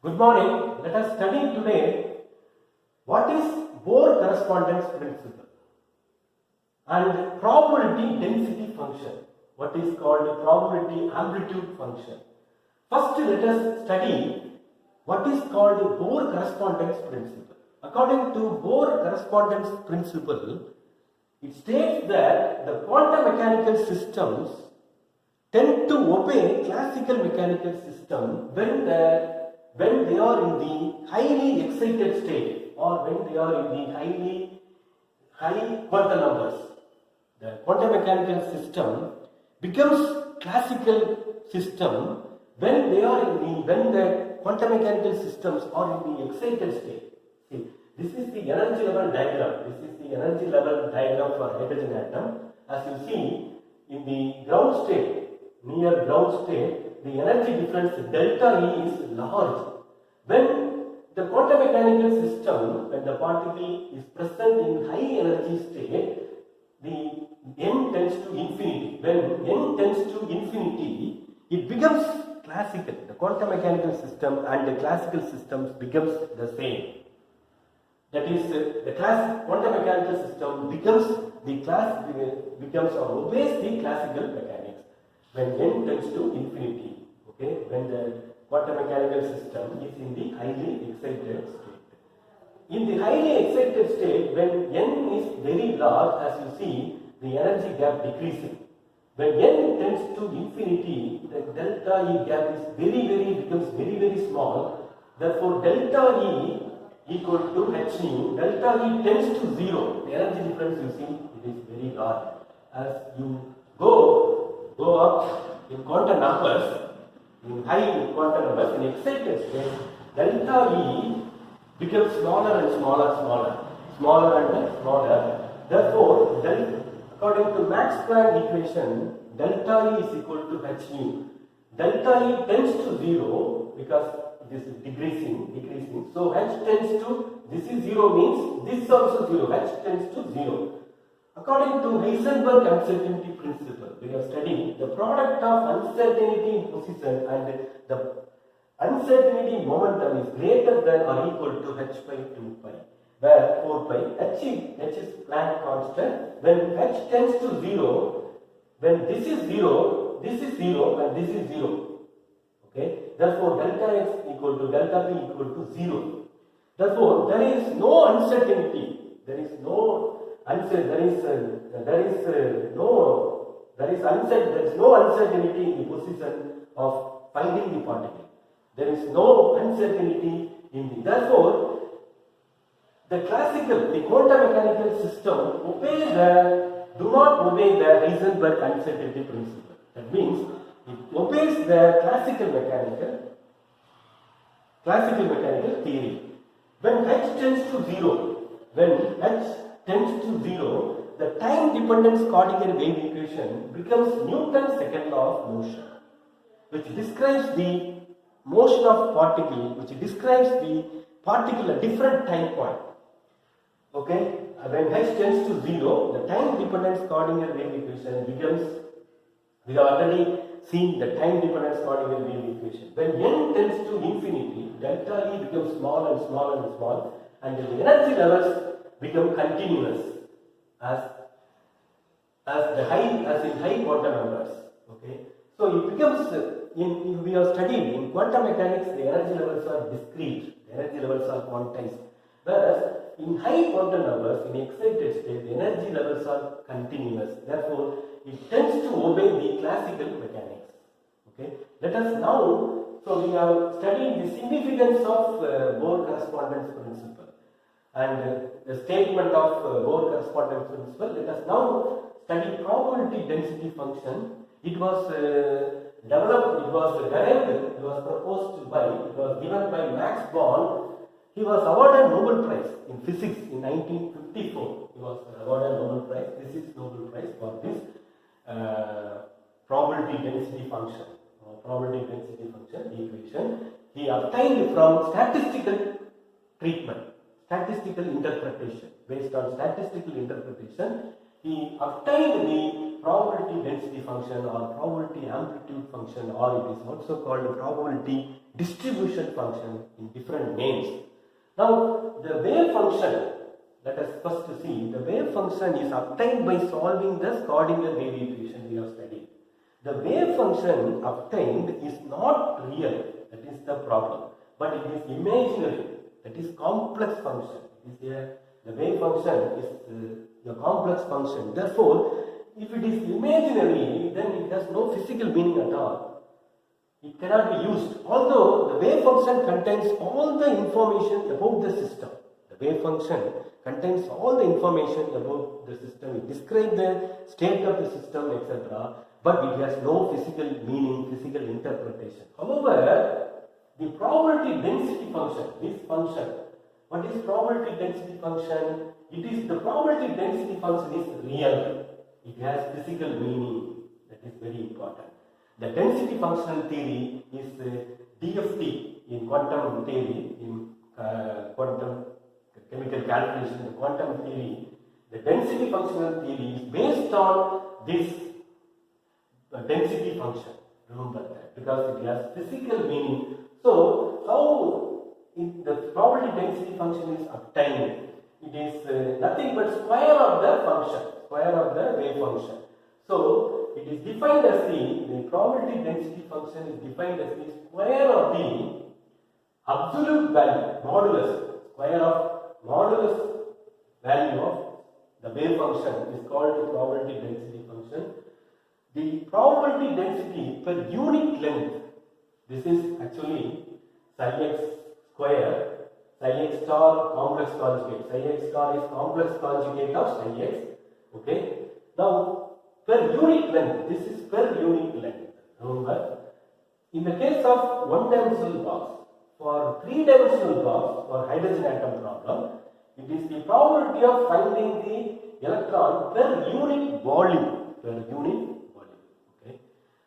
Good morning. Let us study today what is Bohr correspondence principle and probability density function, what is called probability amplitude function. First, let us study what is called Bohr correspondence principle. According to Bohr correspondence principle, it states that the quantum mechanical systems tend to obey classical mechanical system when they are in the highly excited state or when they are in the high quantum numbers. The quantum mechanical system becomes classical system when the quantum mechanical systems are in the excited state. See, this is the energy level diagram. This is the energy level diagram for hydrogen atom. As you see, in the ground state, near ground state, the energy difference delta E is large. When the quantum mechanical system, when the particle is present in high energy state, the n tends to infinity. When n tends to infinity, it becomes classical. The quantum mechanical system and the classical systems becomes the same. That is, the quantum mechanical system becomes or obeys the classical mechanics when n tends to infinity. Okay, when the quantum mechanical system is in the highly excited state. In the highly excited state, when n is very large, as you see, the energy gap decreasing. When n tends to infinity, the delta E gap is becomes very small. Therefore, delta E equal to h nu. Delta E tends to 0. The energy difference, you see, it is very large. As you go up in quantum numbers, in high quantum numbers, in excited state, delta E becomes smaller and smaller. Therefore, according to Max Planck equation, delta E is equal to h nu. Delta E tends to 0 because this is decreasing. So h tends to, this is 0 means this is also 0. H tends to 0. According to Heisenberg uncertainty principle, we are studying the product of uncertainty in position and the uncertainty momentum is greater than or equal to h by 2 pi, where 4 pi, h is Planck constant. When h tends to 0, when this is 0, and this is 0. Okay, therefore delta x equal to delta p equal to 0. Therefore, there is no uncertainty. There is no uncertainty in the position of finding the particle. There is no uncertainty in the. Therefore, the quantum mechanical system do not obey the Heisenberg uncertainty principle. That means it obeys the classical mechanical theory. When h tends to 0, the time dependent Schrödinger wave equation becomes Newton's second law of motion, which describes the motion of particle, which describes the particle at different time point. Okay, when h tends to 0, the time dependent Schrödinger wave equation becomes, we have already seen the time dependent Schrödinger wave equation. When n tends to infinity, delta E becomes small, and the energy levels become continuous as in high quantum numbers. Okay, so it becomes we have studied in quantum mechanics, the energy levels are discrete, the energy levels are quantized, whereas in high quantum numbers, in excited state, the energy levels are continuous. Therefore, it tends to obey the classical mechanics. Okay, let us now. So we are studying the significance of Bohr correspondence principle and the statement of Bohr correspondence principle. Let us now study probability density function. It was developed, it was given by Max Born. He was awarded Nobel Prize in physics in 1954. He was awarded Nobel Prize, physics Nobel Prize for this probability density function equation. He obtained from statistical interpretation. Based on statistical interpretation, he obtained the probability density function or probability amplitude function, or it is also called probability distribution function in different names. Now, the wave function, let us first see, the wave function is obtained by solving the Schrodinger wave equation we have studied. The wave function obtained is not real, that is the problem, but it is imaginary, that is complex function. The wave function is a complex function. Therefore, if it is imaginary, then it has no physical meaning at all. It cannot be used. Although the wave function contains all the information about the system. The wave function contains all the information about the system. It describes the state of the system, etc. But it has no physical meaning, physical interpretation. However, the probability density function, this function, what is probability density function? It is the probability density function is real. It has physical meaning. That is very important. The density functional theory is DFT in quantum theory, in quantum chemical calculation, the quantum theory. The density functional theory is based on this density function. Remember that, because it has physical meaning. So, how the probability density function is obtained? It is nothing but square of the function, square of the wave function. So, it is defined as the probability density function is defined as the square of the absolute value, modulus, square of modulus value of the wave function is called the probability density function. The probability density per unit length, this is actually psi x square, psi x star complex conjugate, psi x star is complex conjugate of psi x, okay. Now, per unit length, this is per unit length, remember. In the case of one-dimensional box, for three-dimensional box, for hydrogen atom problem, it is the probability of finding the electron per unit volume, okay.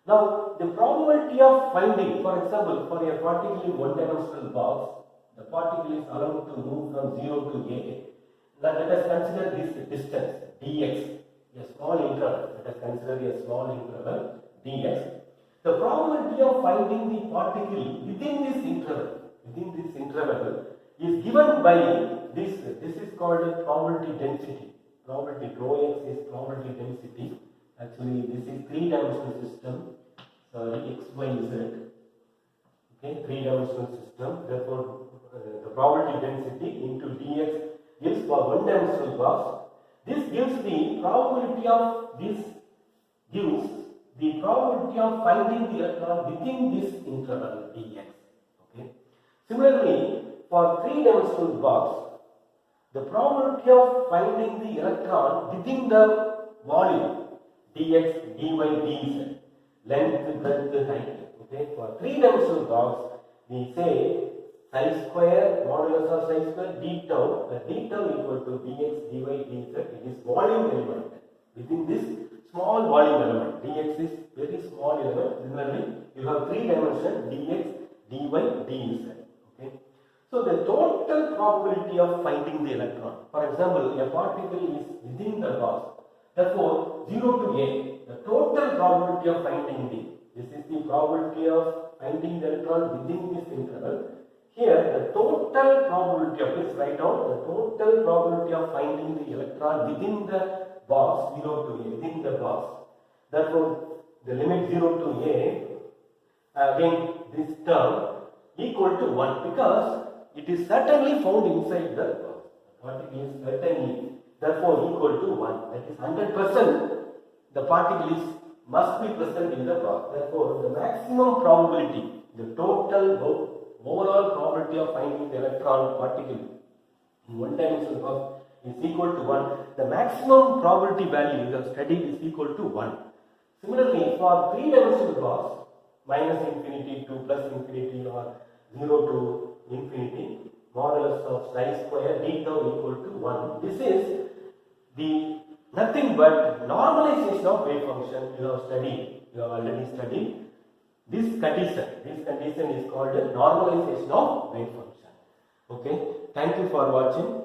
Now, the probability of finding, for example, for a particle in one-dimensional box, the particle is allowed to move from 0 to A. Now, let us consider this distance, dx, a small interval. Let us consider a small interval, dx. The probability of finding the particle within this interval is given by this. This is called a probability density. Probability rho x is probability density. Actually, this is three-dimensional system. Sorry, x, y, z. Okay, three-dimensional system. Therefore, the probability density into dx is for one-dimensional box. This gives the probability of finding the electron within this interval dx. Okay. Similarly, for three-dimensional box, the probability of finding the electron within the volume dx, dy, dz, length, breadth, height. Okay. For three-dimensional box, we say psi square, modulus of psi square, d tau, the d tau equal to dx, dy, dz, it is volume element. Within this small volume element, dx is very small element. Similarly, you have three dimension dx, dy, dz. Okay. So, the total probability of finding the electron, for example, a particle is within the box. Therefore, 0 to A, the total probability of finding this is the probability of finding the electron within this interval. Here, the total probability of this, write down the total probability of finding the electron within the box 0 to A, within the box. Therefore, the limit 0 to A, again this term equal to 1 because it is certainly found inside the box. The particle is certainly, therefore, equal to 1. That is 100%. The particle must be present in the box. Therefore, the maximum probability, the total overall probability of finding the electron particle in one-dimensional box is equal to 1. The maximum probability value you have studied is equal to 1. Similarly, for three-dimensional box, minus infinity to plus infinity or 0 to infinity, modulus of psi square d tau equal to 1. This is the nothing but normalization of wave function you have studied, you have already studied. This condition is called a normalization of wave function. Okay, thank you for watching.